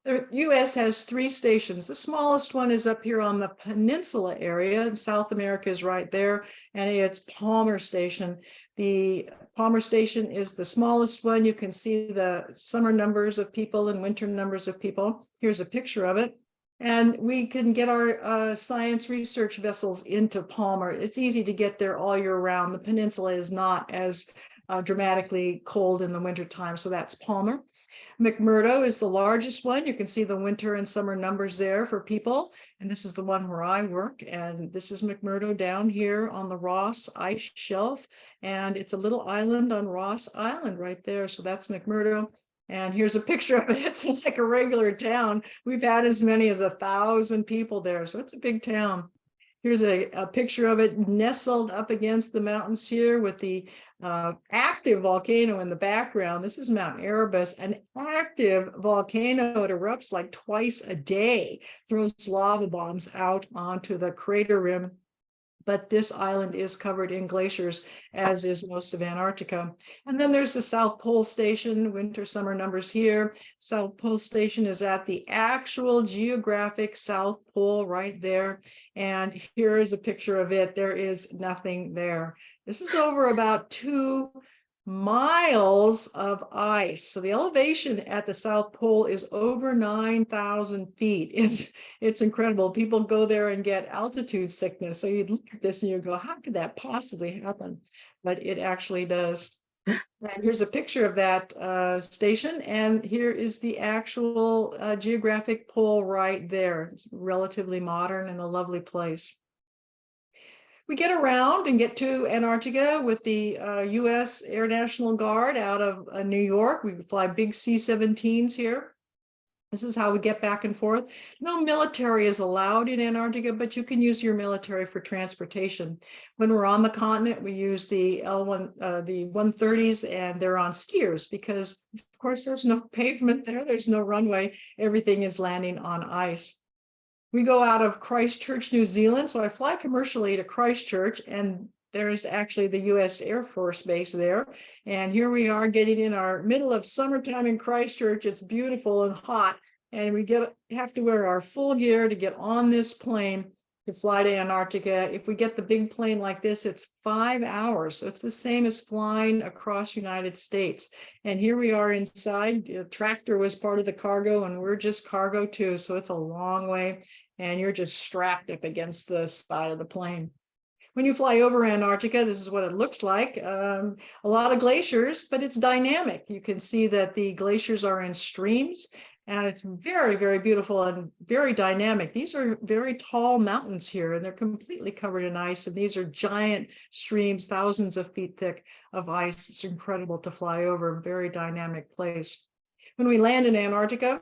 The U.S. has 3 stations. The smallest one is up here on the peninsula area, and South America is right there, and it's Palmer Station. The Palmer Station is the smallest one. You can see the summer numbers of people and winter numbers of people. Here's a picture of it. And we can get our science research vessels into Palmer. It's easy to get there all year round. The peninsula is not as dramatically cold in the wintertime, so that's Palmer. McMurdo is the largest one. You can see the winter and summer numbers there for people. And this is the one where I work. And this is McMurdo down here on the Ross ice shelf. And it's a little island on Ross Island right there. So that's McMurdo. And here's a picture of it. It's like a regular town. We've had as many as 1,000 people there. So it's a big town. Here's a picture of it nestled up against the mountains here with the active volcano in the background. This is Mount Erebus, an active volcano. It erupts like twice a day, throws lava bombs out onto the crater rim. But this island is covered in glaciers, as is most of Antarctica. And then there's the South Pole Station, winter, summer numbers here. South Pole Station is at the actual geographic South Pole right there. And here is a picture of it. There is nothing there. This is over about 2 miles of ice. So the elevation at the South Pole is over 9,000 feet. It's incredible. People go there and get altitude sickness. So you'd look at this and you go, how could that possibly happen? But it actually does. And here's a picture of that station. And here is the actual geographic pole right there. It's relatively modern and a lovely place. We get around and get to Antarctica with the U.S. Air National Guard out of New York. We fly big C-17s here. This is how we get back and forth. No military is allowed in Antarctica, but you can use your military for transportation. When we're on the continent, we use the the 130s, and they're on skiers because, of course, there's no pavement there. There's no runway. Everything is landing on ice. We go out of Christchurch, New Zealand. So I fly commercially to Christchurch, and there's actually the U.S. Air Force Base there. And here we are getting in our middle of summertime in Christchurch. It's beautiful and hot. And we have to wear our full gear to get on this plane to fly to Antarctica. If we get the big plane like this, it's 5 hours. So it's the same as flying across United States. And here we are inside. The tractor was part of the cargo, and we're just cargo too. So it's a long way, and you're just strapped up against the side of the plane. When you fly over Antarctica, this is what it looks like. A lot of glaciers, but it's dynamic. You can see that the glaciers are in streams, and it's very, very beautiful and very dynamic. These are very tall mountains here, and they're completely covered in ice. And these are giant streams, thousands of feet thick of ice. It's incredible to fly over, a very dynamic place. When we land in Antarctica,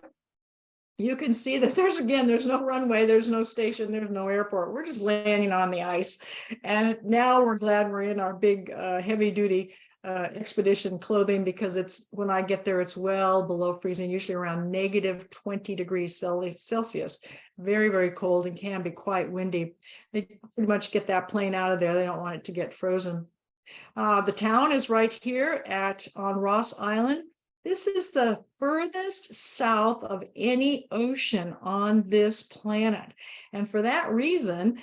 you can see that there's no runway, there's no station, there's no airport. We're just landing on the ice. And now we're glad we're in our big heavy duty expedition clothing, because when I get there, it's well below freezing, usually around negative 20 degrees Celsius. Very, very cold, and can be quite windy. They pretty much get that plane out of there. They don't want it to get frozen. The town is right here on Ross Island. This is the furthest south of any ocean on this planet. And for that reason,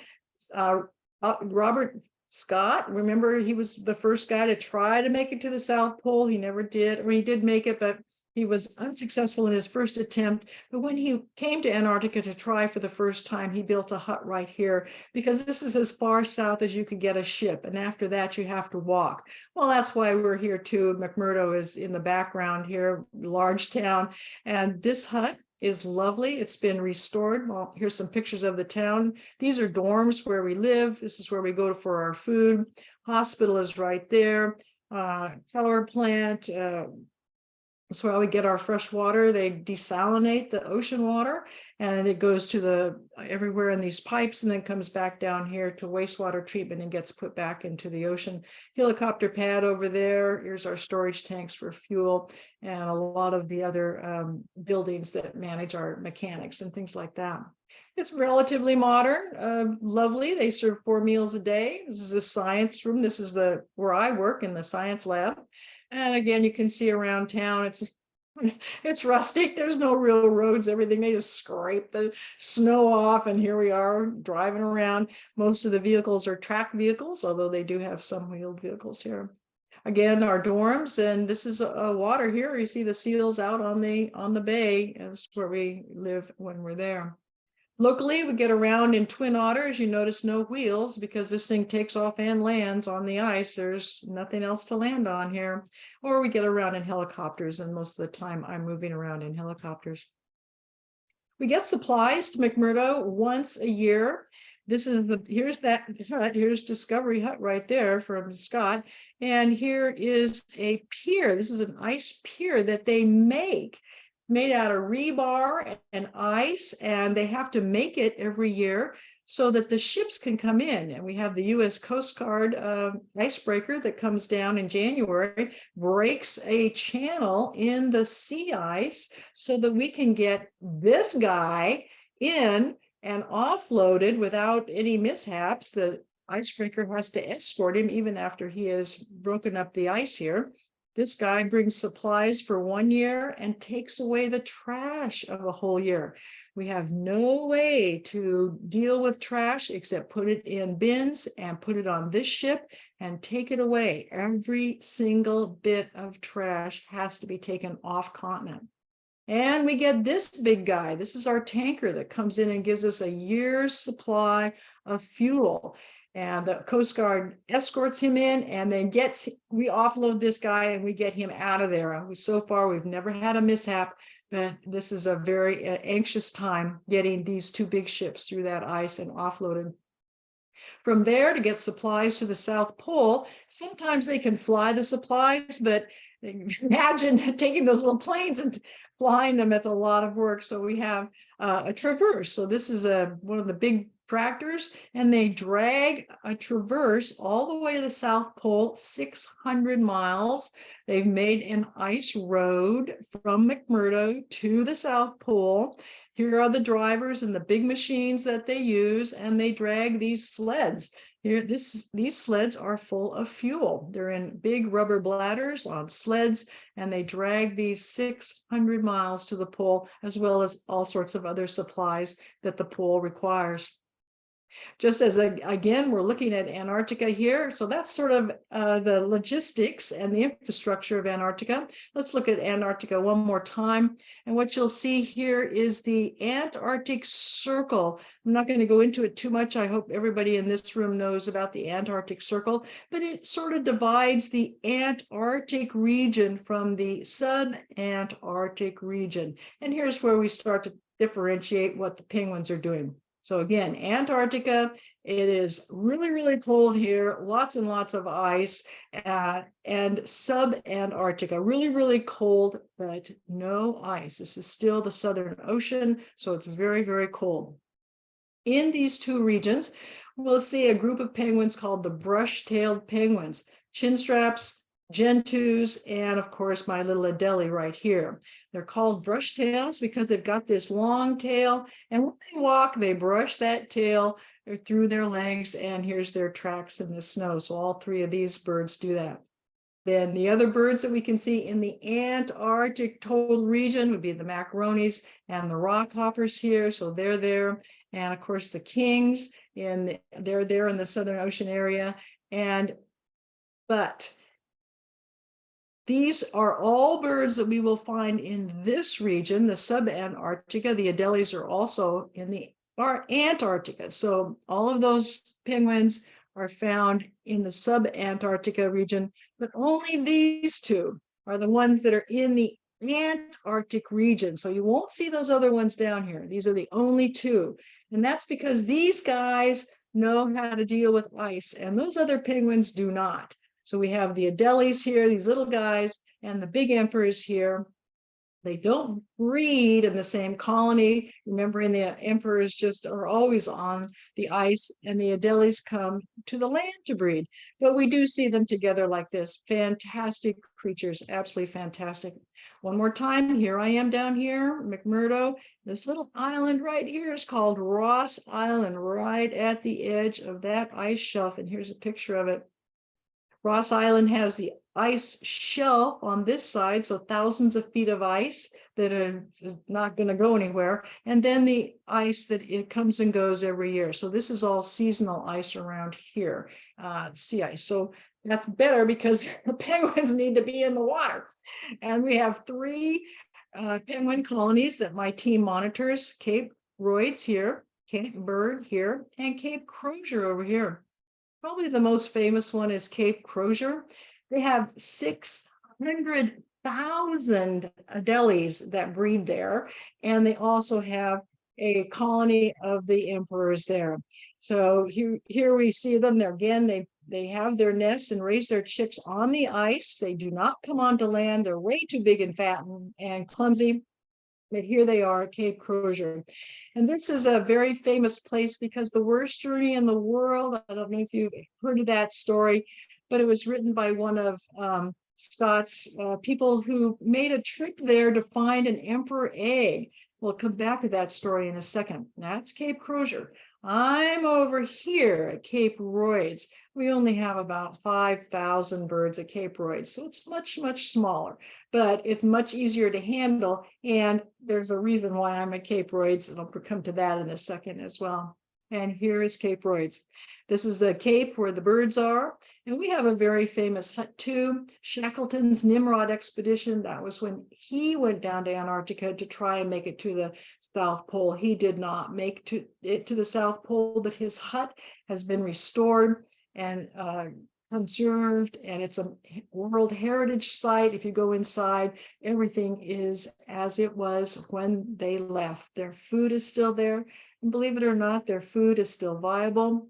Robert Scott, remember, he was the first guy to try to make it to the South Pole. He never did, or he did make it, but he was unsuccessful in his first attempt. But when he came to Antarctica to try for the first time, he built a hut right here, because this is as far south as you could get a ship. And after that, you have to walk. Well, that's why we're here too. McMurdo is in the background here, large town. And this hut is lovely. It's been restored. Well, here's some pictures of the town. These are dorms where we live. This is where we go for our food. Hospital is right there. Power plant. That's where we get our fresh water. They desalinate the ocean water, and it goes to everywhere in these pipes, and then comes back down here to wastewater treatment and gets put back into the ocean. Helicopter pad over there. Here's our storage tanks for fuel, and a lot of the other buildings that manage our mechanics and things like that. It's relatively modern, lovely. They serve 4 meals a day. This is a science room. This is where I work, in the science lab. And again, you can see around town, it's It's rustic. There's no real roads, everything. They just scrape the snow off, and here we are driving around. Most of the vehicles are track vehicles, although they do have some wheeled vehicles here. Again, our dorms, and this is water here. You see the seals out on the bay. That's where we live when we're there. Locally, we get around in twin otters. You notice no wheels because this thing takes off and lands on the ice. There's nothing else to land on here. Or we get around in helicopters, and most of the time I'm moving around in helicopters. We get supplies to McMurdo once a year. Here's that hut. Here's Discovery Hut right there from Scott. And here is a pier. This is an ice pier that they make, made out of rebar and ice, and they have to make it every year so that the ships can come in. And we have the U.S. Coast Guard icebreaker that comes down in January, breaks a channel in the sea ice so that we can get this guy in and offloaded without any mishaps. The icebreaker has to escort him even after he has broken up the ice here. This guy brings supplies for 1 year and takes away the trash of a whole year. We have no way to deal with trash except put it in bins and put it on this ship and take it away. Every single bit of trash has to be taken off continent. And we get this big guy. This is our tanker that comes in and gives us a year's supply of fuel. And the Coast Guard escorts him in, and then we offload this guy and we get him out of there. So far, we've never had a mishap, but this is a very anxious time getting these two big ships through that ice and offloaded. From there, to get supplies to the South Pole, sometimes they can fly the supplies, but imagine taking those little planes and flying them. It's a lot of work. So we have a traverse. So this is one of the big tractors, and they drag a traverse all the way to the South Pole, 600 miles. They've made an ice road from McMurdo to the South Pole. Here are the drivers and the big machines that they use, and they drag these sleds. These sleds are full of fuel. They're in big rubber bladders on sleds, and they drag these 600 miles to the pole, as well as all sorts of other supplies that the pole requires. Just as again, we're looking at Antarctica here. So that's sort of the logistics and the infrastructure of Antarctica. Let's look at Antarctica one more time. And what you'll see here is the Antarctic Circle. I'm not going to go into it too much. I hope everybody in this room knows about the Antarctic Circle, but it sort of divides the Antarctic region from the subantarctic region. And here's where we start to differentiate what the penguins are doing. So again, Antarctica, it is really, really cold here, lots and lots of ice, and subantarctica, really, really cold, but no ice. This is still the Southern Ocean, so it's very, very cold. In these two regions, we'll see a group of penguins called the brush-tailed penguins, chin straps, gentoos, and of course, my little Adélie right here. They're called brush tails because they've got this long tail, and when they walk, they brush that tail through their legs, and here's their tracks in the snow. So all three of these birds do that. Then the other birds that we can see in the Antarctic total region would be the macaronis and the rockhoppers here. So they're there. And of course, the kings, they're there in the Southern Ocean area. But these are all birds that we will find in this region, the subantarctica. The Adélies are also in the Antarctica. So all of those penguins are found in the subantarctica region, but only these two are the ones that are in the Antarctic region. So you won't see those other ones down here. These are the only two. And that's because these guys know how to deal with ice, and those other penguins do not. So we have the Adélies here, these little guys, and the big emperors here. They don't breed in the same colony. Remembering the emperors just are always on the ice, and the Adélies come to the land to breed. But we do see them together like this. Fantastic creatures, absolutely fantastic. One more time, here I am down here, McMurdo. This little island right here is called Ross Island, right at the edge of that ice shelf. And here's a picture of it. Ross Island has the ice shelf on this side, so thousands of feet of ice that are not going to go anywhere, and then the ice that it comes and goes every year. So this is all seasonal ice around here, sea ice. So that's better because the penguins need to be in the water. And we have three penguin colonies that my team monitors: Cape Royds here, Cape Bird here, and Cape Crozier over here. Probably the most famous one is Cape Crozier. They have 600,000 Adélies that breed there, and they also have a colony of the emperors there. So here we see them. There again, they have their nests and raise their chicks on the ice. They do not come onto land. They're way too big and fat and clumsy. But here they are at Cape Crozier. And this is a very famous place because the worst journey in the world, I don't know if you've heard of that story, but it was written by one of Scott's people who made a trip there to find an emperor egg. We'll come back to that story in a second. That's Cape Crozier. I'm over here at Cape Royds. We only have about 5,000 birds at Cape Royds, so it's much, much smaller, but it's much easier to handle. And there's a reason why I'm at Cape Royds, and I'll come to that in a second as well. And here is Cape Royds. This is the Cape where the birds are. And we have a very famous hut too, Shackleton's Nimrod expedition. That was when he went down to Antarctica to try and make it to the South Pole. He did not make it to the South Pole, but his hut has been restored and conserved, and it's a World Heritage Site. If you go inside, everything is as it was when they left. Their food is still there, and believe it or not, their food is still viable.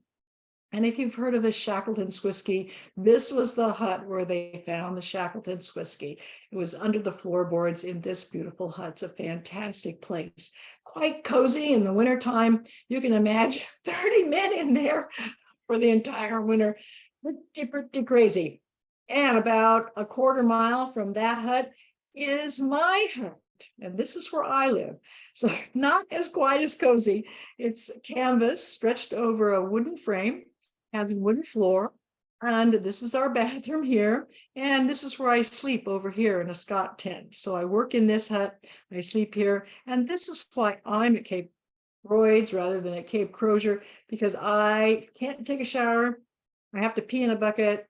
And if you've heard of the Shackleton's whiskey, this was the hut where they found the Shackleton's whiskey. It was under the floorboards in this beautiful hut. It's a fantastic place. Quite cozy in the wintertime. You can imagine 30 men in there for the entire winter. Pretty crazy. And about a quarter mile from that hut is my hut. And this is where I live. So not as quite as cozy. It's canvas stretched over a wooden frame, has a wooden floor. And this is our bathroom here. And this is where I sleep over here in a Scott tent. So I work in this hut, I sleep here. And this is why I'm at Cape Royds rather than at Cape Crozier, because I can't take a shower. I have to pee in a bucket.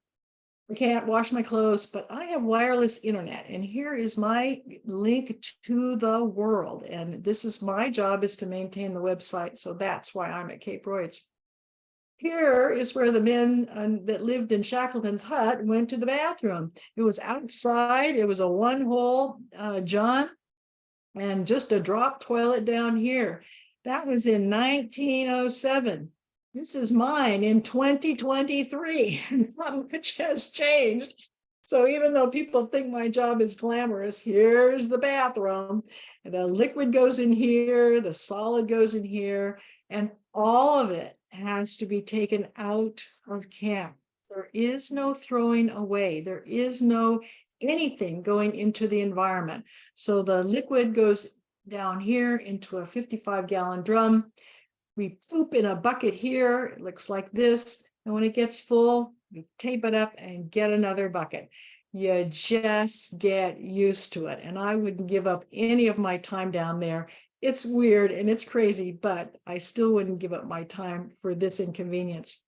I can't wash my clothes, but I have wireless internet. And here is my link to the world. And this is my job, is to maintain the website. So that's why I'm at Cape Royds. Here is where the men that lived in Shackleton's hut went to the bathroom. It was outside. It was a one-hole john and just a drop toilet down here. That was in 1907. This is mine in 2023, not much has changed. So even though people think my job is glamorous, here's the bathroom. And the liquid goes in here, the solid goes in here, and all of it has to be taken out of camp. There is no throwing away. There is no anything going into the environment. So the liquid goes down here into a 55-gallon drum. We poop in a bucket here. It looks like this. And when it gets full, we tape it up and get another bucket. You just get used to it. And I wouldn't give up any of my time down there. It's weird and it's crazy, but I still wouldn't give up my time for this inconvenience.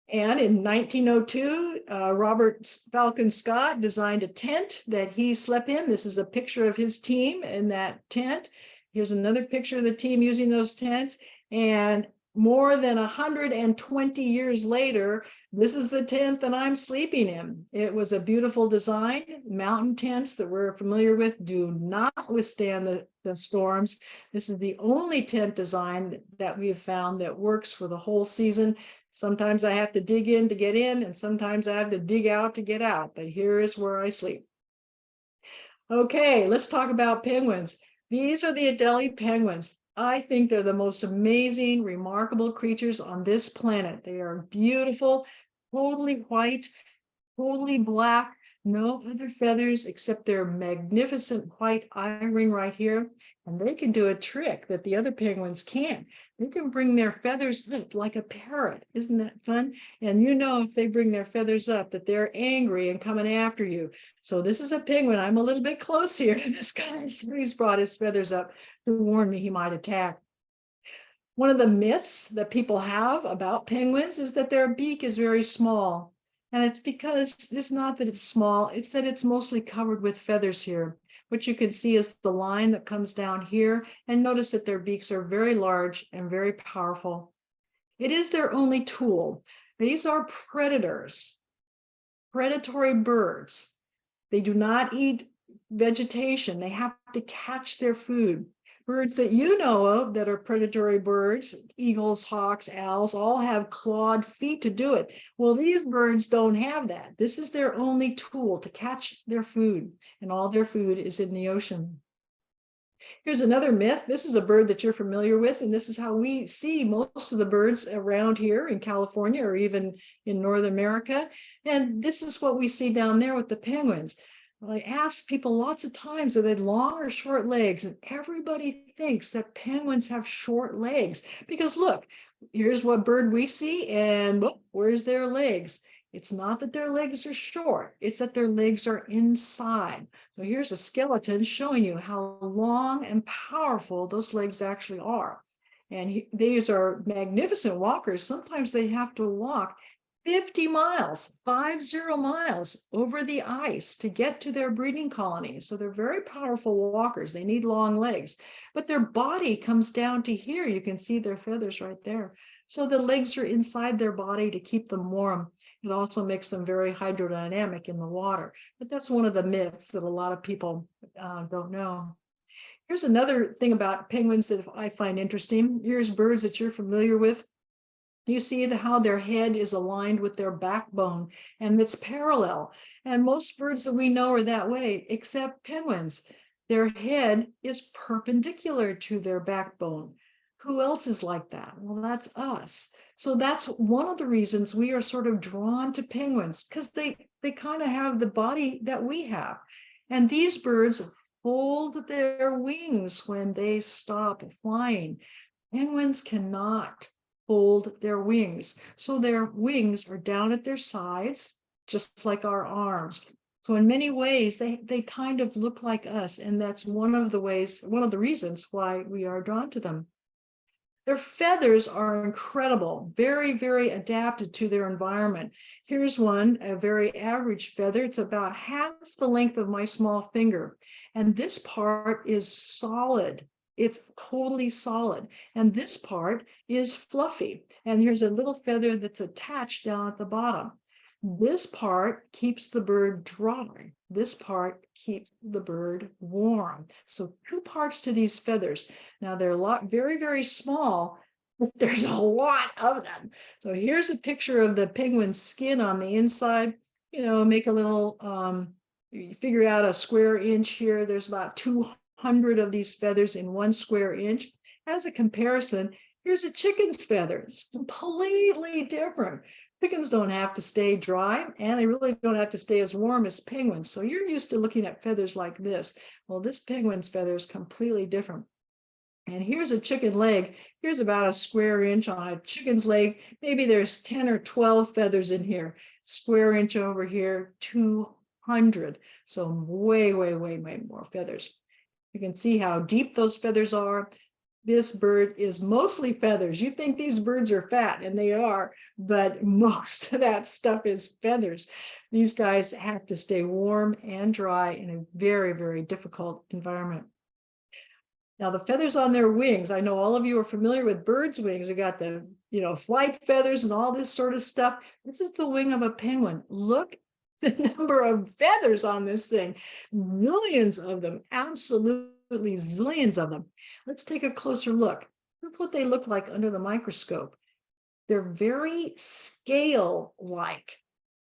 And in 1902, Robert Falcon Scott designed a tent that he slept in. This is a picture of his team in that tent. Here's another picture of the team using those tents. And more than 120 years later, this is the tent that I'm sleeping in. It was a beautiful design. Mountain tents that we're familiar with do not withstand the storms. This is the only tent design that we've found that works for the whole season. Sometimes I have to dig in to get in, and sometimes I have to dig out to get out, but here is where I sleep. Okay, let's talk about penguins. These are the Adélie penguins. I think they're the most amazing, remarkable creatures on this planet. They are beautiful, totally white, totally black. No other feathers except their magnificent white eye-ring right here. And they can do a trick that the other penguins can't. They can bring their feathers up like a parrot. Isn't that fun? And you know, if they bring their feathers up, that they're angry and coming after you. So this is a penguin. I'm a little bit close here to this guy. So he's brought his feathers up to warn me he might attack. One of the myths that people have about penguins is that their beak is very small. And it's because it's not that it's small, it's that it's mostly covered with feathers here. What you can see is the line that comes down here, and notice that their beaks are very large and very powerful. It is their only tool. These are predators, predatory birds. They do not eat vegetation. They have to catch their food. Birds that you know of that are predatory birds, eagles, hawks, owls, all have clawed feet to do it. Well, these birds don't have that. This is their only tool to catch their food, and all their food is in the ocean. Here's another myth. This is a bird that you're familiar with, and this is how we see most of the birds around here in California or even in North America. And this is what we see down there with the penguins. I ask people lots of times, are they long or short legs? And everybody thinks that penguins have short legs because look, here's what bird we see, and well, where's their legs? It's not that their legs are short, it's that their legs are inside. So here's a skeleton showing you how long and powerful those legs actually are. And these are magnificent walkers. Sometimes they have to walk 50 miles, 50 miles over the ice to get to their breeding colonies. So they're very powerful walkers. They need long legs, but their body comes down to here. You can see their feathers right there. So the legs are inside their body to keep them warm. It also makes them very hydrodynamic in the water. But that's one of the myths that a lot of people don't know. Here's another thing about penguins that I find interesting. Here's birds that you're familiar with. You see how their head is aligned with their backbone and it's parallel. And most birds that we know are that way, except penguins. Their head is perpendicular to their backbone. Who else is like that? Well, that's us. So that's one of the reasons we are sort of drawn to penguins, because they kind of have the body that we have. And these birds fold their wings when they stop flying. Penguins cannot fold their wings. So their wings are down at their sides, just like our arms. So in many ways, they kind of look like us. And that's one of the reasons why we are drawn to them. Their feathers are incredible, very, very adapted to their environment. Here's one, a very average feather. It's about half the length of my small finger. And this part is solid. It's totally solid. And this part is fluffy. And here's a little feather that's attached down at the bottom. This part keeps the bird dry. This part keeps the bird warm. So two parts to these feathers. Now they're very, very small, but there's a lot of them. So here's a picture of the penguin's skin on the inside. You know, make a little, you figure out a square inch here. There's about 200 of these feathers in 1 square inch. As a comparison, here's a chicken's feather. It's completely different. Chickens don't have to stay dry, and they really don't have to stay as warm as penguins. So you're used to looking at feathers like this. Well, this penguin's feather is completely different. And here's a chicken leg. Here's about a square inch on a chicken's leg. Maybe there's 10 or 12 feathers in here. Square inch over here, 200. So way, way, way, way more feathers. You can see how deep those feathers are. This bird is mostly feathers. You think these birds are fat, and they are, but most of that stuff is feathers. These guys have to stay warm and dry in a very, very difficult environment. Now, the feathers on their wings, I know all of you are familiar with birds' wings. We got the, flight feathers and all this sort of stuff. This is the wing of a penguin. Look the number of feathers on this thing. Millions of them, absolutely zillions of them. Let's take a closer look. Look what they look like under the microscope. They're very scale-like.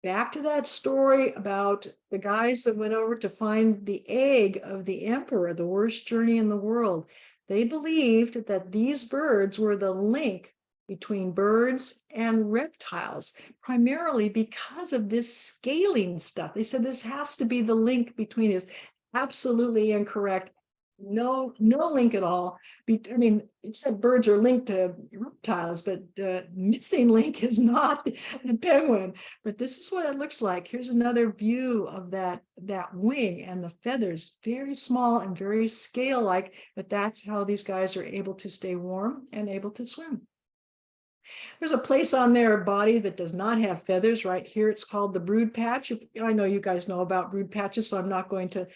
Back to that story about the guys that went over to find the egg of the emperor, the worst journey in the world. They believed that these birds were the link between birds and reptiles, primarily because of this scaling stuff. They said this has to be the link between this. Absolutely incorrect. No link at all. I mean, except birds are linked to reptiles, but the missing link is not the penguin. But this is what it looks like. Here's another view of that wing and the feathers, very small and very scale-like, but that's how these guys are able to stay warm and able to swim. There's a place on their body that does not have feathers right here. It's called the brood patch. I know you guys know about brood patches, so I'm not going to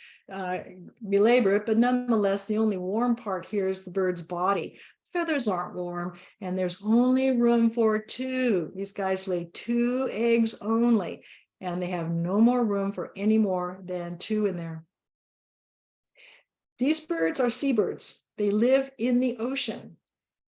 belabor it, but nonetheless, the only warm part here is the bird's body. Feathers aren't warm, and there's only room for 2. These guys lay 2 eggs only, and they have no more room for any more than 2 in there. These birds are seabirds. They live in the ocean.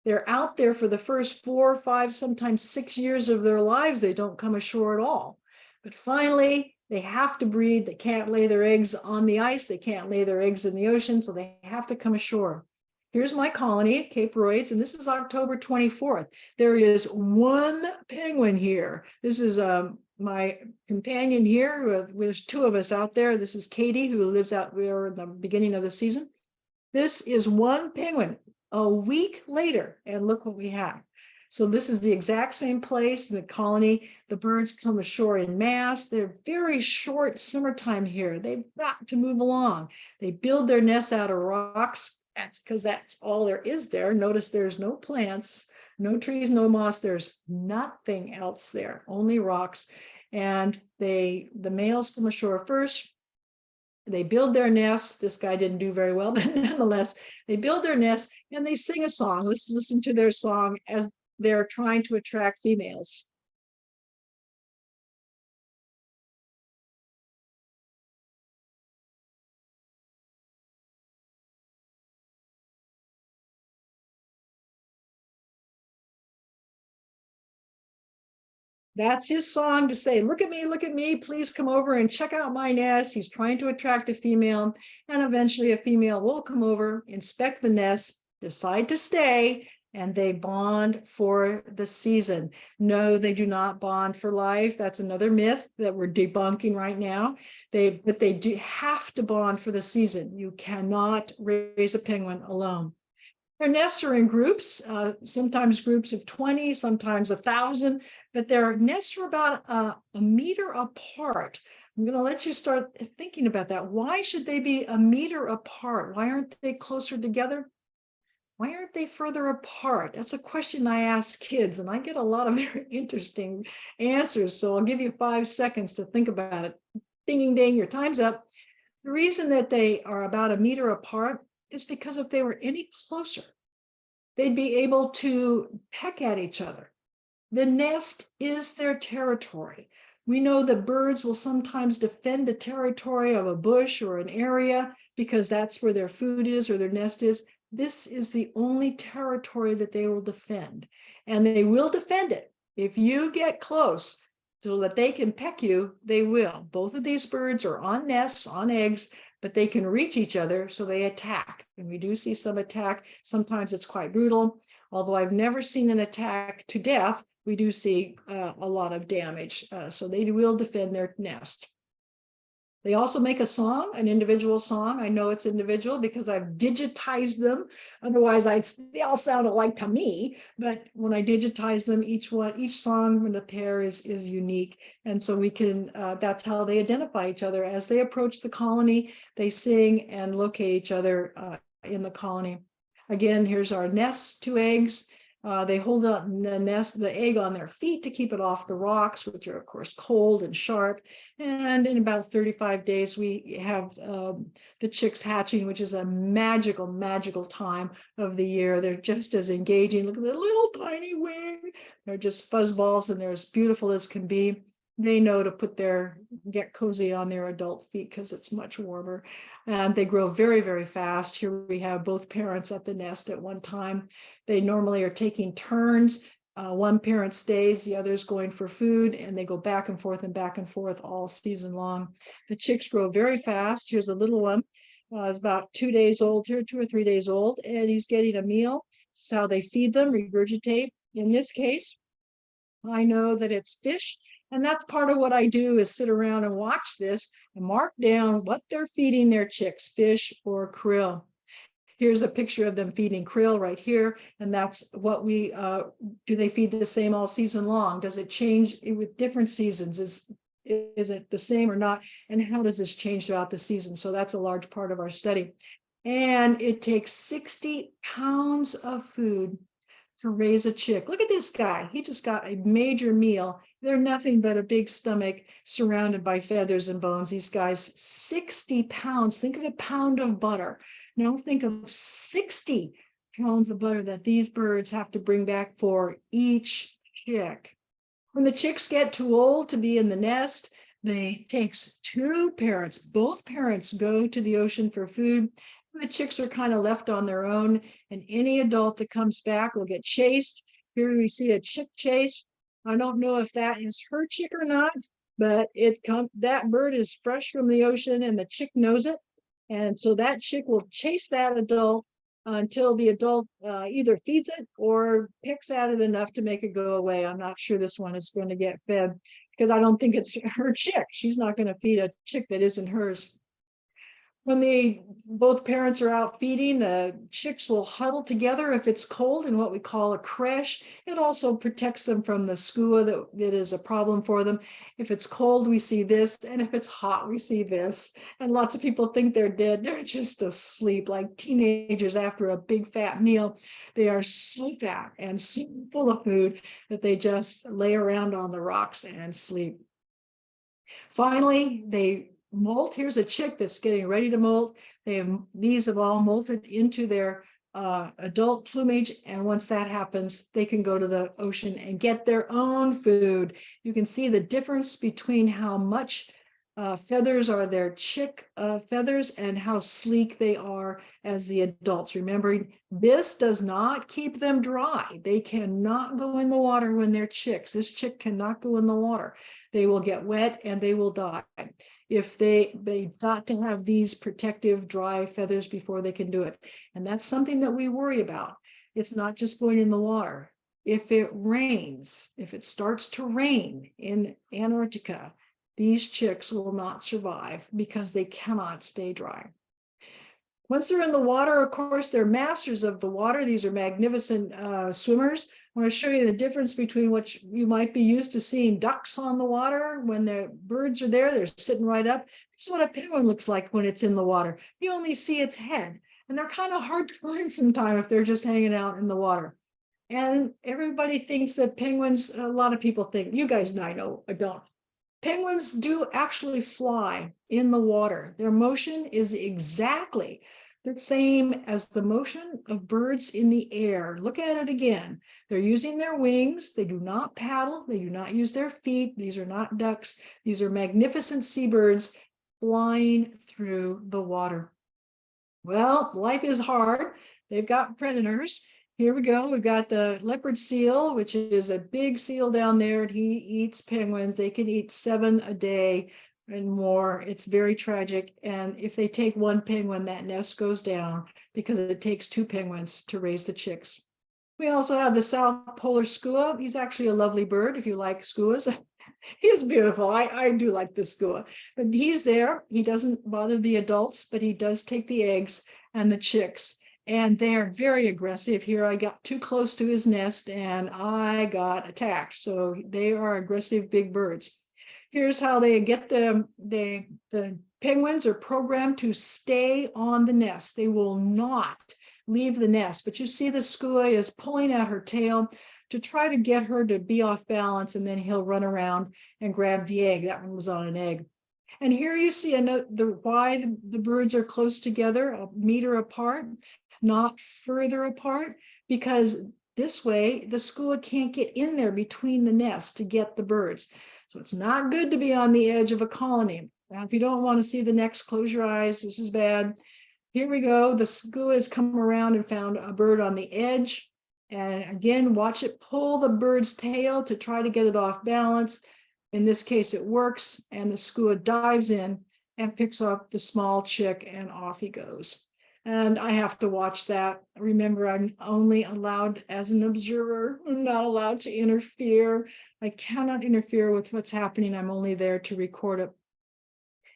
They're out there for the first 4, 5, sometimes 6 years of their lives. They don't come ashore at all. But finally, they have to breed. They can't lay their eggs on the ice. They can't lay their eggs in the ocean, so they have to come ashore. Here's my colony, Cape Royds, and this is October 24th. There is 1 penguin here. This is my companion here. There's 2 of us out there. This is Katie, who lives out there in the beginning of the season. This is 1 penguin. A week later, and look what we have. So this is the exact same place in the colony. The birds come ashore in mass. They're very short summertime here. They've got to move along. They build their nests out of rocks. That's because that's all there is there. Notice there's no plants, no trees, no moss. There's nothing else there, only rocks. And the males come ashore first. They build their nests. This guy didn't do very well, but nonetheless, they build their nests and they sing a song. Let's listen to their song as they're trying to attract females. That's his song to say, look at me, please come over and check out my nest. He's trying to attract a female, and eventually a female will come over, inspect the nest, decide to stay, and they bond for the season. No, they do not bond for life. That's another myth that we're debunking right now. But they do have to bond for the season. You cannot raise a penguin alone. Their nests are in groups, sometimes groups of 20, sometimes 1,000, but their nests are about a meter apart. I'm going to let you start thinking about that. Why should they be a meter apart? Why aren't they closer together? Why aren't they further apart? That's a question I ask kids, and I get a lot of very interesting answers. So I'll give you 5 seconds to think about it. Ding, ding, ding, your time's up. The reason that they are about a meter apart is because if they were any closer, they'd be able to peck at each other. The nest is their territory. We know that birds will sometimes defend a territory of a bush or an area because that's where their food is or their nest is. This is the only territory that they will defend, and they will defend it. If you get close so that they can peck you, they will. Both of these birds are on nests, on eggs, but they can reach each other, so they attack. And we do see some attack. Sometimes it's quite brutal. Although I've never seen an attack to death, we do see a lot of damage. So they will defend their nest. They also make a song, an individual song. I know it's individual because I've digitized them. Otherwise, they all sound alike to me. But when I digitize them, each song from the pair is unique. And so we can, that's how they identify each other. As they approach the colony, they sing and locate each other in the colony. Again, here's our nest, 2 eggs. They hold up the egg on their feet to keep it off the rocks, which are, of course, cold and sharp. And in about 35 days, we have the chicks hatching, which is a magical, magical time of the year. They're just as engaging. Look at the little tiny wing. They're just fuzzballs, and they're as beautiful as can be. They know to get cozy on their adult feet because it's much warmer. And they grow very, very fast. Here we have both parents at the nest at one time. They normally are taking turns. One parent stays, the other's going for food, and they go back and forth all season long. The chicks grow very fast. Here's a little one. Is about 2 days old here, 2 or 3 days old, and he's getting a meal. This is how they feed them, regurgitate. In this case, I know that it's fish. And that's part of what I do is sit around and watch this and mark down what they're feeding their chicks, fish or krill. Here's a picture of them feeding krill right here. And that's what we, do they feed the same all season long? Does it change with different seasons? Is it the same or not? And how does this change throughout the season? So that's a large part of our study. And it takes 60 pounds of food to raise a chick. Look at this guy. He just got a major meal. They're nothing but a big stomach surrounded by feathers and bones. These guys, 60 pounds. Think of a pound of butter. Now think of 60 pounds of butter that these birds have to bring back for each chick. When the chicks get too old to be in the nest, it takes two parents. Both parents go to the ocean for food. The chicks are kind of left on their own, and any adult that comes back will get chased. Here we see a chick chase. I don't know if that is her chick or not, but that bird is fresh from the ocean and the chick knows it. And so that chick will chase that adult until the adult either feeds it or picks at it enough to make it go away. I'm not sure this one is going to get fed because I don't think it's her chick. She's not going to feed a chick that isn't hers. When both parents are out feeding, the chicks will huddle together if it's cold in what we call a creche. It also protects them from the skua that is a problem for them. If it's cold, we see this, and if it's hot, we see this. And lots of people think they're dead. They're just asleep, like teenagers after a big fat meal. They are so fat and so full of food that they just lay around on the rocks and sleep. Finally, they molt. Here's a chick that's getting ready to molt. These have all molted into their adult plumage, and once that happens, they can go to the ocean and get their own food. You can see the difference between how much feathers are their chick feathers and how sleek they are as the adults. Remembering, this does not keep them dry. They cannot go in the water when they're chicks. This chick cannot go in the water. They will get wet and they will die. If they got to have these protective dry feathers before they can do it. And that's something that we worry about. It's not just going in the water. If it rains, if it starts to rain in Antarctica, these chicks will not survive because they cannot stay dry. Once they're in the water, of course, they're masters of the water. These are magnificent swimmers. I want to show you the difference between what you might be used to seeing ducks on the water. When the birds are there, they're sitting right up. This is what a penguin looks like when it's in the water. You only see its head, and they're kind of hard to find sometimes if they're just hanging out in the water. And everybody thinks that penguins, a lot of people think, you guys know, I know, I don't. Penguins do actually fly in the water. Their motion is exactly the same as the motion of birds in the air. Look at it again. They're using their wings. They do not paddle. They do not use their feet. These are not ducks. These are magnificent seabirds flying through the water. Well, life is hard. They've got predators. Here we go. We've got the leopard seal, which is a big seal down there, and he eats penguins. They can eat 7 a day and more. It's very tragic. And if they take one penguin, that nest goes down because it takes 2 penguins to raise the chicks. We also have the South Polar skua. He's actually a lovely bird if you like skuas. He's beautiful. I do like the skua, but he's there. He doesn't bother the adults, but he does take the eggs and the chicks. And they're very aggressive. Here I got too close to his nest and I got attacked. So they are aggressive big birds. Here's how they get them. The penguins are programmed to stay on the nest. They will not leave the nest. But you see the skua is pulling at her tail to try to get her to be off balance, and then he'll run around and grab the egg. That one was on an egg. And here you see why the birds are close together, a meter apart, not further apart, because this way the skua can't get in there between the nests to get the birds. So it's not good to be on the edge of a colony. Now, if you don't want to see the next, close your eyes. This is bad. Here we go. The skua has come around and found a bird on the edge. And again, watch it pull the bird's tail to try to get it off balance. In this case, it works, and the skua dives in and picks up the small chick, and off he goes. And I have to watch that. Remember, I'm only allowed as an observer. I'm not allowed to interfere. I cannot interfere with what's happening. I'm only there to record it.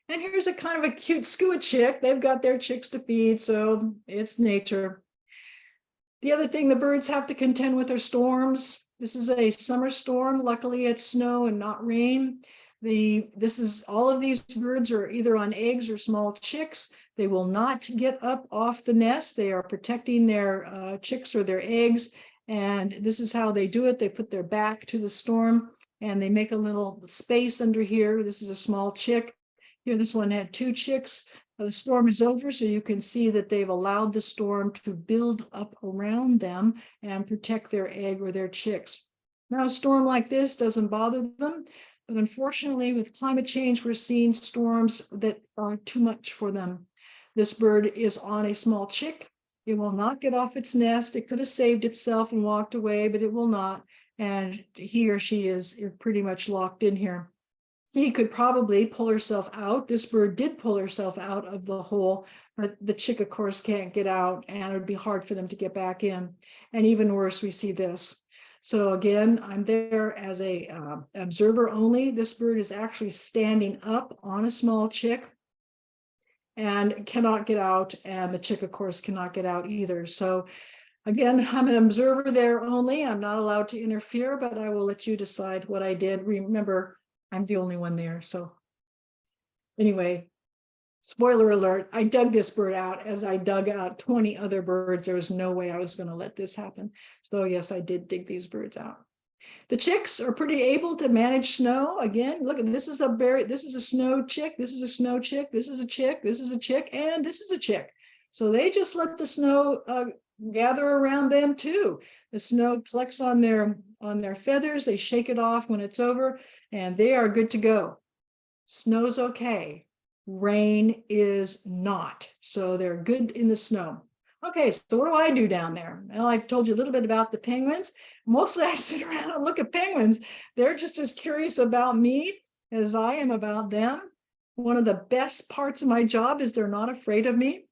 And here's a kind of a cute skua chick. They've got their chicks to feed, so it's nature. The other thing the birds have to contend with are storms. This is a summer storm. Luckily, it's snow and not rain. All of these birds are either on eggs or small chicks. They will not get up off the nest. They are protecting their chicks or their eggs. And this is how they do it. They put their back to the storm and they make a little space under here. This is a small chick. Here, this one had 2 chicks. The storm is over, so you can see that they've allowed the storm to build up around them and protect their egg or their chicks. Now, a storm like this doesn't bother them, but unfortunately, with climate change, we're seeing storms that are too much for them. This bird is on a small chick. It will not get off its nest. It could have saved itself and walked away, but it will not. And he or she is pretty much locked in here. He could probably pull herself out. This bird did pull herself out of the hole, but the chick, of course, can't get out, and it would be hard for them to get back in. And even worse, we see this. So again, I'm there as a observer only. This bird is actually standing up on a small chick and cannot get out, and the chick, of course, cannot get out either. So again, I'm an observer there only. I'm not allowed to interfere, but I will let you decide what I did. Remember, I'm the only one there. So anyway, spoiler alert, I dug this bird out as I dug out 20 other birds. There was no way I was going to let this happen. So yes, I did dig these birds out. The chicks are pretty able to manage snow. Again, look, this is a snow chick, this is a snow chick, this is a chick, this is a chick, and this is a chick. So they just let the snow gather around them too. The snow collects on their feathers, they shake it off when it's over, and they are good to go. Snow's okay. Rain is not. So they're good in the snow. Okay, so what do I do down there? Well, I've told you a little bit about the penguins. Mostly I sit around and look at penguins. They're just as curious about me as I am about them. One of the best parts of my job is they're not afraid of me.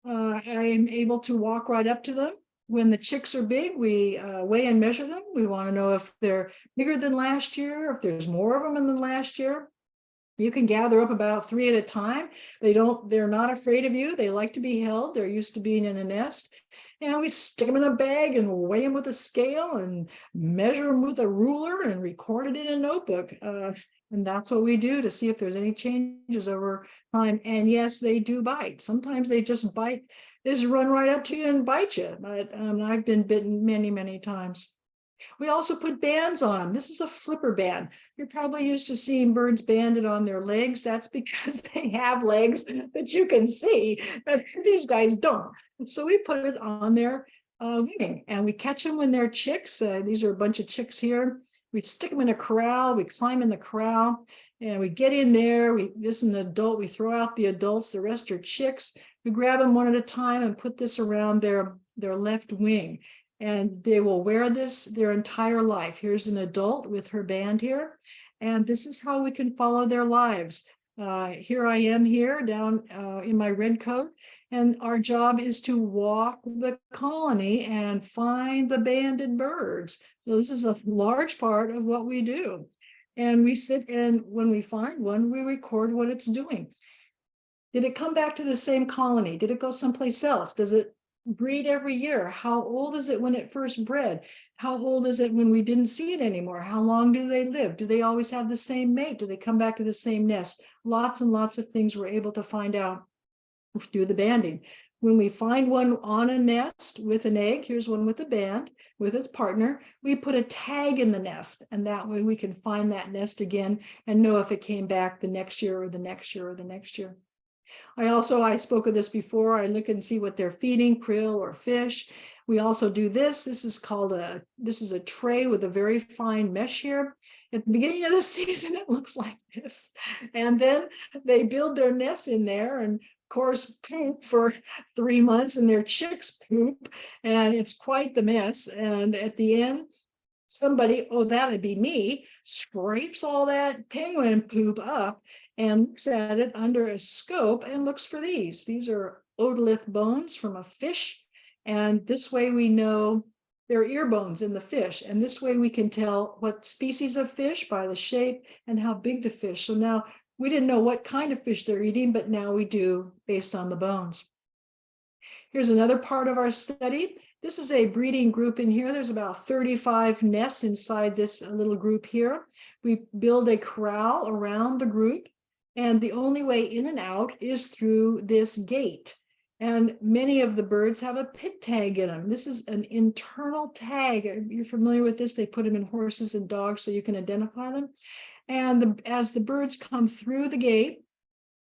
I am able to walk right up to them. When the chicks are big, we weigh and measure them. We want to know if they're bigger than last year, if there's more of them than last year. You can gather up about 3 at a time. They're not afraid of you. They like to be held. They're used to being in a nest. And we stick them in a bag and weigh them with a scale and measure them with a ruler and record it in a notebook. And that's what we do to see if there's any changes over time. And yes, they do bite. Sometimes they just bite. They just run right up to you and bite you. But I've been bitten many, many times. We also put bands on them. This is a flipper band. You're probably used to seeing birds banded on their legs. That's because they have legs that you can see, but these guys don't. So we put it on their wing, and we catch them when they're chicks. These are a bunch of chicks here. We stick them in a corral. We climb in the corral, and we get in there. This is an adult. We throw out the adults. The rest are chicks. We grab them one at a time and put this around their left wing. And they will wear this their entire life. Here's an adult with her band here. And this is how we can follow their lives. Here I am here down in my red coat. And our job is to walk the colony and find the banded birds. So this is a large part of what we do. And we sit, and when we find one, we record what it's doing. Did it come back to the same colony? Did it go someplace else? Does it breed every year? How old is it when it first bred? How old is it when we didn't see it anymore? How long do they live? Do they always have the same mate? Do they come back to the same nest? Lots and lots of things we're able to find out through the banding. When we find one on a nest with an egg, here's one with a band with its partner, we put a tag in the nest, and that way we can find that nest again and know if it came back the next year or the next year or the next year. I spoke of this before. I look and see what they're feeding, krill or fish. We also do this. This is a tray with a very fine mesh here. At the beginning of the season, it looks like this. And then they build their nests in there and of course poop for 3 months, and their chicks poop, and it's quite the mess. And at the end, somebody, oh, that'd be me, scrapes all that penguin poop up and looks at it under a scope and looks for these. These are otolith bones from a fish. And this way we know there are ear bones in the fish. And this way we can tell what species of fish by the shape and how big the fish. So now we didn't know what kind of fish they're eating, but now we do based on the bones. Here's another part of our study. This is a breeding group in here. There's about 35 nests inside this little group here. We build a corral around the group, and the only way in and out is through this gate. And many of the birds have a pit tag in them. This is an internal tag. You're familiar with this. They put them in horses and dogs so you can identify them. And as the birds come through the gate,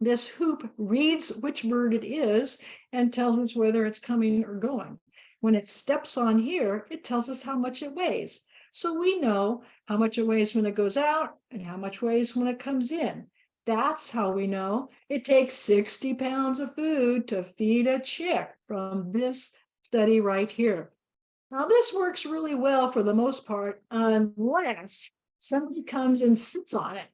this hoop reads which bird it is and tells us whether it's coming or going. When it steps on here, it tells us how much it weighs. So we know how much it weighs when it goes out and how much it weighs when it comes in. That's how we know it takes 60 pounds of food to feed a chick from this study right here. Now, this works really well for the most part, unless somebody comes and sits on it.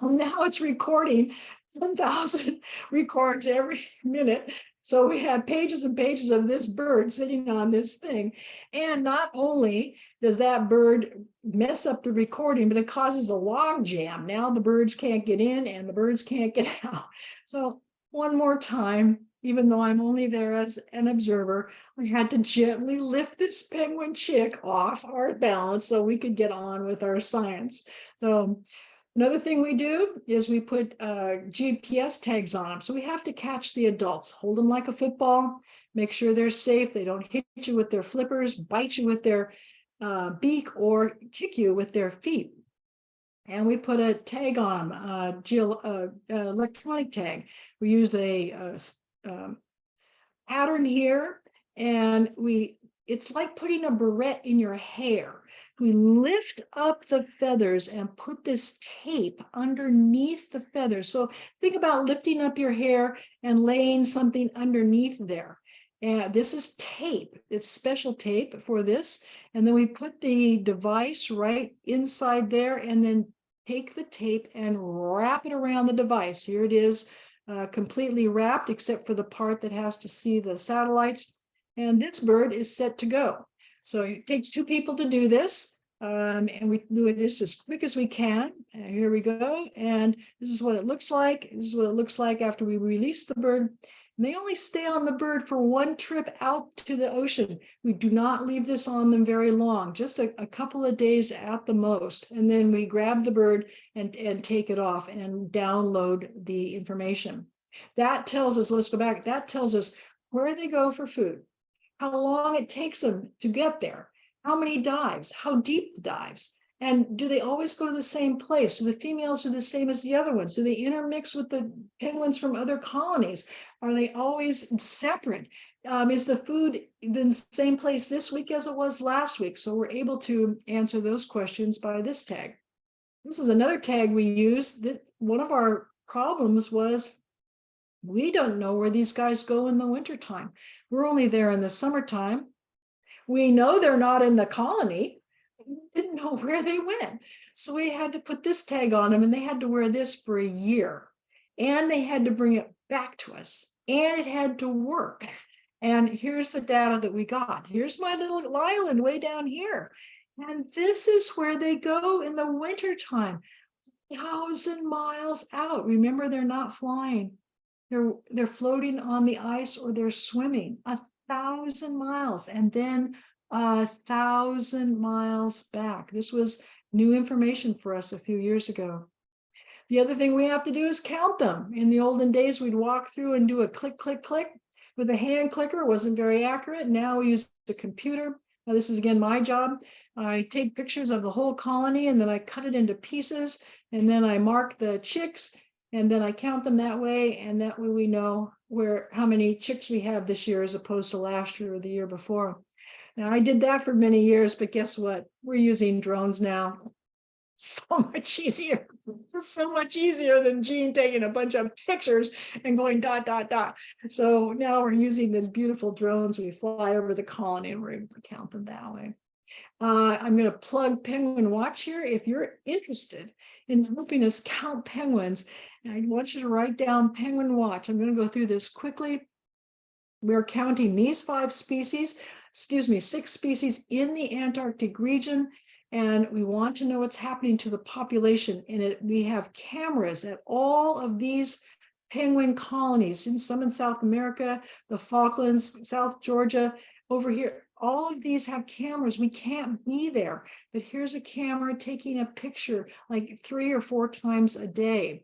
Now it's recording 10,000 records every minute. So we have pages and pages of this bird sitting on this thing. And not only does that bird mess up the recording, but it causes a log jam. Now the birds can't get in and the birds can't get out. So one more time, even though I'm only there as an observer, I had to gently lift this penguin chick off our balance so we could get on with our science. So another thing we do is we put GPS tags on them. So we have to catch the adults, hold them like a football, make sure they're safe. They don't hit you with their flippers, bite you with their beak, or kick you with their feet. And we put a tag on them, electronic tag. We use a pattern here, and it's like putting a barrette in your hair. We lift up the feathers and put this tape underneath the feathers. So think about lifting up your hair and laying something underneath there. And this is tape. It's special tape for this. And then we put the device right inside there and then take the tape and wrap it around the device. Here it is, completely wrapped except for the part that has to see the satellites. And this bird is set to go. So it takes 2 people to do this, and we do it just as quick as we can. Here we go, and this is what it looks like. This is what it looks like after we release the bird. And they only stay on the bird for 1 trip out to the ocean. We do not leave this on them very long, just a couple of days at the most. And then we grab the bird and take it off and download the information. That tells us, let's go back, that tells us where they go for food, how long it takes them to get there, how many dives, how deep the dives, and do they always go to the same place? Do the females are the same as the other ones? Do they intermix with the penguins from other colonies? Are they always separate? Is the food in the same place this week as it was last week? So we're able to answer those questions by this tag. This is another tag we use. One of our problems was we don't know where these guys go in the wintertime. We're only there in the summertime. We know they're not in the colony. We didn't know where they went. So we had to put this tag on them, and they had to wear this for a year. And they had to bring it back to us. And it had to work. And here's the data that we got. Here's my little island way down here. And this is where they go in the wintertime, 1,000 miles out. Remember, they're not flying. They're floating on the ice or they're swimming 1,000 miles and then 1,000 miles back. This was new information for us a few years ago. The other thing we have to do is count them. In the olden days, we'd walk through and do a click, click, click with a hand clicker. It wasn't very accurate. Now we use a computer. Now this is again my job. I take pictures of the whole colony and then I cut it into pieces and then I mark the chicks. And then I count them that way, and that way we know how many chicks we have this year as opposed to last year or the year before. Now, I did that for many years, but guess what? We're using drones now. So much easier. So much easier than Gene taking a bunch of pictures and going ... So now we're using these beautiful drones. We fly over the colony and we're able to count them that way. I'm going to plug Penguin Watch here. If you're interested in helping us count penguins, I want you to write down Penguin Watch. I'm going to go through this quickly. we're counting these 6 species in the Antarctic region. And we want to know what's happening to the population. And we have cameras at all of these penguin colonies, in some in South America, the Falklands, South Georgia, over here. All of these have cameras. We can't be there, but here's a camera taking a picture like 3 or 4 times a day.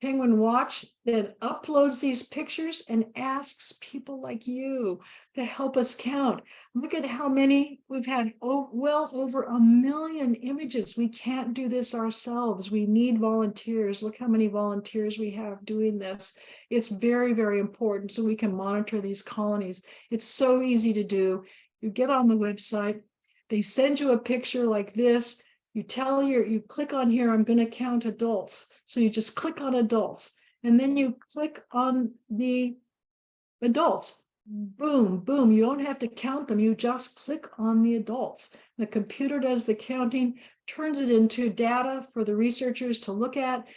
Penguin Watch then uploads these pictures and asks people like you to help us count. Look at how many we've had, well over 1 million images. We can't do this ourselves. We need volunteers. Look how many volunteers we have doing this. It's very, very important so we can monitor these colonies. It's so easy to do. You get on the website, they send you a picture like this. You click on here, I'm going to count adults. So you just click on adults and then you click on the adults. Boom, boom. You don't have to count them. You just click on the adults. The computer does the counting, turns it into data for the researchers to look at.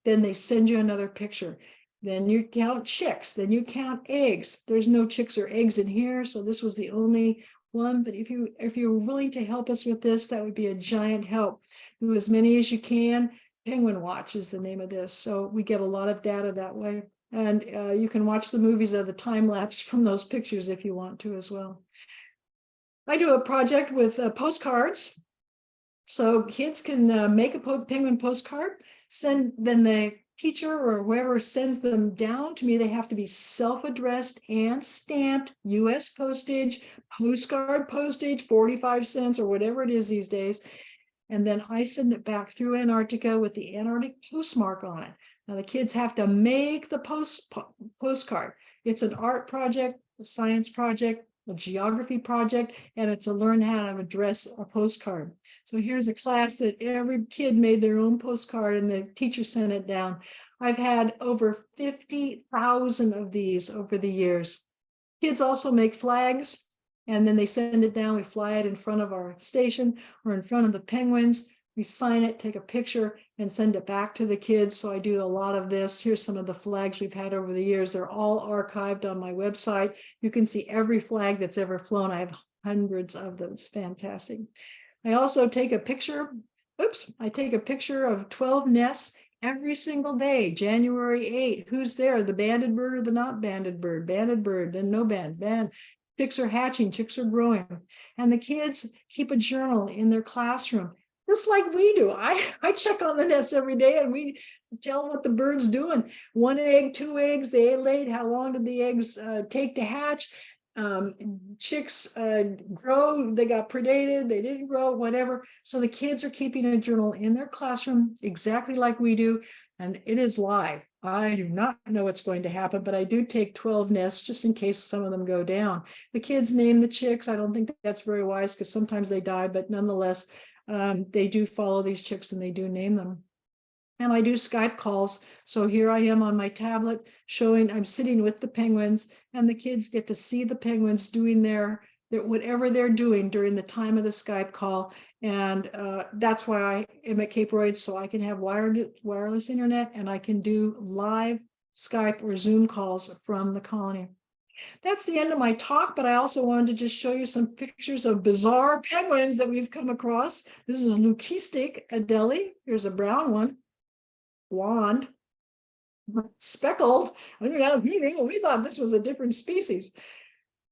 Then they send you another picture. Then you count chicks. Then you count eggs. There's no chicks or eggs in here. So this was the only one, but if you're willing to help us with this, that would be a giant help. Do as many as you can. Penguin Watch is the name of this, so we get a lot of data that way. And you can watch the movies of the time lapse from those pictures if you want to as well. I do a project with postcards, so kids can make a penguin postcard, then the teacher or whoever sends them down to me. They have to be self-addressed and stamped, US postage, postcard postage, 45 cents or whatever it is these days. And then I send it back through Antarctica with the Antarctic postmark on it. Now the kids have to make the postcard. It's an art project, a science project, a geography project, and it's to learn how to address a postcard. So here's a class that every kid made their own postcard and the teacher sent it down. I've had over 50,000 of these over the years. Kids also make flags and then they send it down. We fly it in front of our station or in front of the penguins. We sign it, take a picture, and send it back to the kids. So I do a lot of this. Here's some of the flags we've had over the years. They're all archived on my website. You can see every flag that's ever flown. I have hundreds of them. It's fantastic. I also take a picture. I take a picture of 12 nests every single day. January 8. Who's there? The banded bird or the not banded bird? Banded bird, then no band. Chicks are hatching, chicks are growing. And the kids keep a journal in their classroom, just like we do. I check on the nest every day and we tell what the bird's doing. 1 egg, 2 eggs, they laid, how long did the eggs take to hatch? Chicks grow, they got predated, they didn't grow, whatever. So the kids are keeping a journal in their classroom exactly like we do, and it is live. I do not know what's going to happen, but I do take 12 nests just in case some of them go down. The kids name the chicks. I don't think that's very wise because sometimes they die, but nonetheless, they do follow these chicks and they do name them. And I do Skype calls. So here I am on my tablet showing I'm sitting with the penguins, and the kids get to see the penguins doing their whatever they're doing during the time of the Skype call. And that's why I am at Cape Royds, so I can have wireless internet and I can do live Skype or Zoom calls from the colony. That's the end of my talk, but I also wanted to just show you some pictures of bizarre penguins that we've come across. This is a leucistic Adélie. Here's a brown one, blonde, speckled. We thought this was a different species.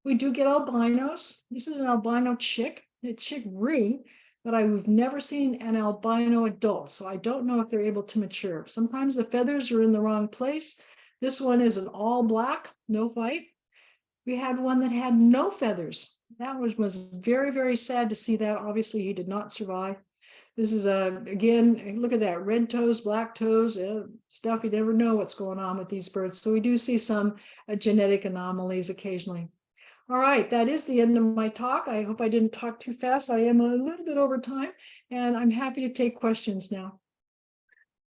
We do get albinos. This is an albino chick, a chick ring, but I've never seen an albino adult, so I don't know if they're able to mature. Sometimes the feathers are in the wrong place. This one is an all black, no white. We had one that had no feathers. That was very, very sad to see that. Obviously, he did not survive. This is again, look at that, red toes, black toes, stuff. You never know what's going on with these birds. So we do see some genetic anomalies occasionally. All right, that is the end of my talk. I hope I didn't talk too fast. I am a little bit over time, and I'm happy to take questions now.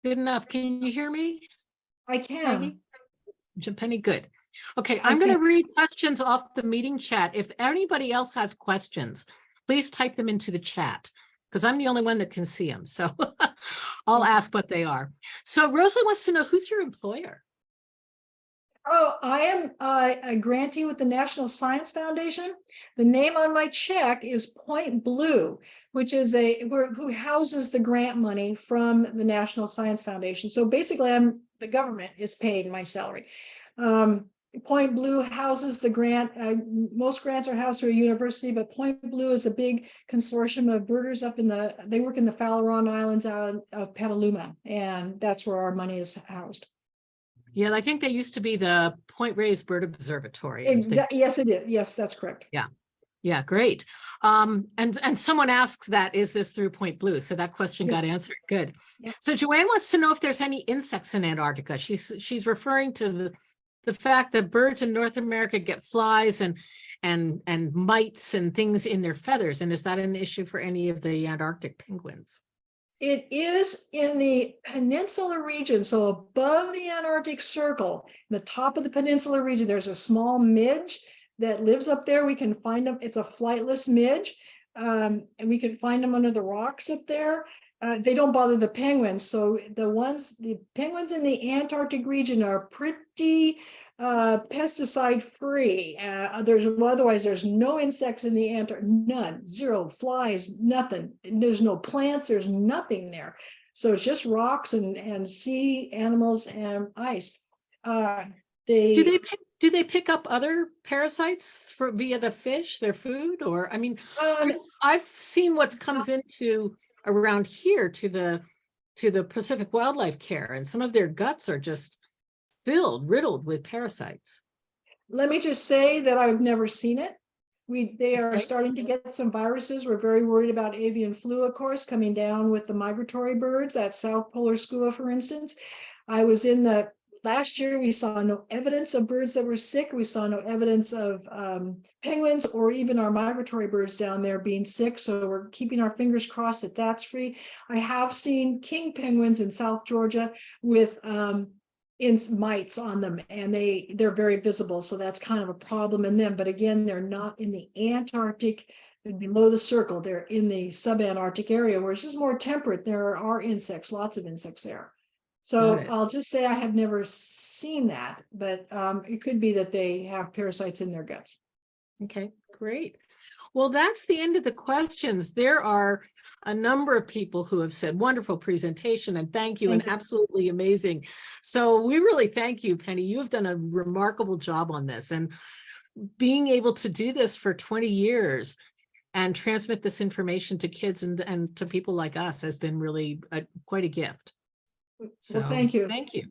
Good enough. Can you hear me? I can. Penny, good. Okay, I'm going to read questions off the meeting chat. If anybody else has questions, please type them into the chat because I'm the only one that can see them. So I'll ask what they are. So Rosalie wants to know, who's your employer? Oh, I am a grantee with the National Science Foundation. The name on my check is Point Blue, which is who houses the grant money from the National Science Foundation. So basically, the government is paying my salary. Point Blue houses the grant. Most grants are housed through a university, but Point Blue is a big consortium of birders they work in the Faleron Islands out of Petaluma, and that's where our money is housed. Yeah, I think they used to be the Point Reyes Bird Observatory. Yes, it is. Yes, that's correct. Yeah. Yeah, great. And someone asks that, is this through Point Blue? So that question got answered. Good. Yeah. So Joanne wants to know if there's any insects in Antarctica. She's referring to the fact that birds in North America get flies and mites and things in their feathers. And is that an issue for any of the Antarctic penguins? It is in the peninsula region. So above the Antarctic Circle, the top of the peninsula region, there's a small midge that lives up there. We can find them. It's a flightless midge. And we can find them under the rocks up there. They don't bother the penguins. So the penguins in the Antarctic region are pretty pesticide free. Otherwise there's no insects in the Antarctic, none, zero, flies, nothing. There's no plants, there's nothing there. So it's just rocks and sea animals and ice. Do they pick up other parasites via the fish, their food? Or, I mean, I've seen what comes into around here to the Pacific Wildlife Care, and some of their guts are just riddled with parasites. Let me just say that I've never seen it. They are starting to get some viruses. We're very worried about avian flu, of course, coming down with the migratory birds, that South Polar Skua, for instance. I was last year, we saw no evidence of birds that were sick. We saw no evidence of penguins or even our migratory birds down there being sick. So we're keeping our fingers crossed that that's free. I have seen king penguins in South Georgia with mites on them, and they're very visible. So that's kind of a problem in them. But again, they're not in the Antarctic below the circle. They're in the subantarctic area where it's just more temperate. There are insects, lots of insects there. So I'll just say I have never seen that, but it could be that they have parasites in their guts. Okay, great. Well, that's the end of the questions. There are a number of people who have said wonderful presentation and thank you, and absolutely amazing. So we really thank you, Penny. You have done a remarkable job on this, and being able to do this for 20 years and transmit this information to kids and to people like us has been really quite a gift. So well, thank you. Thank you.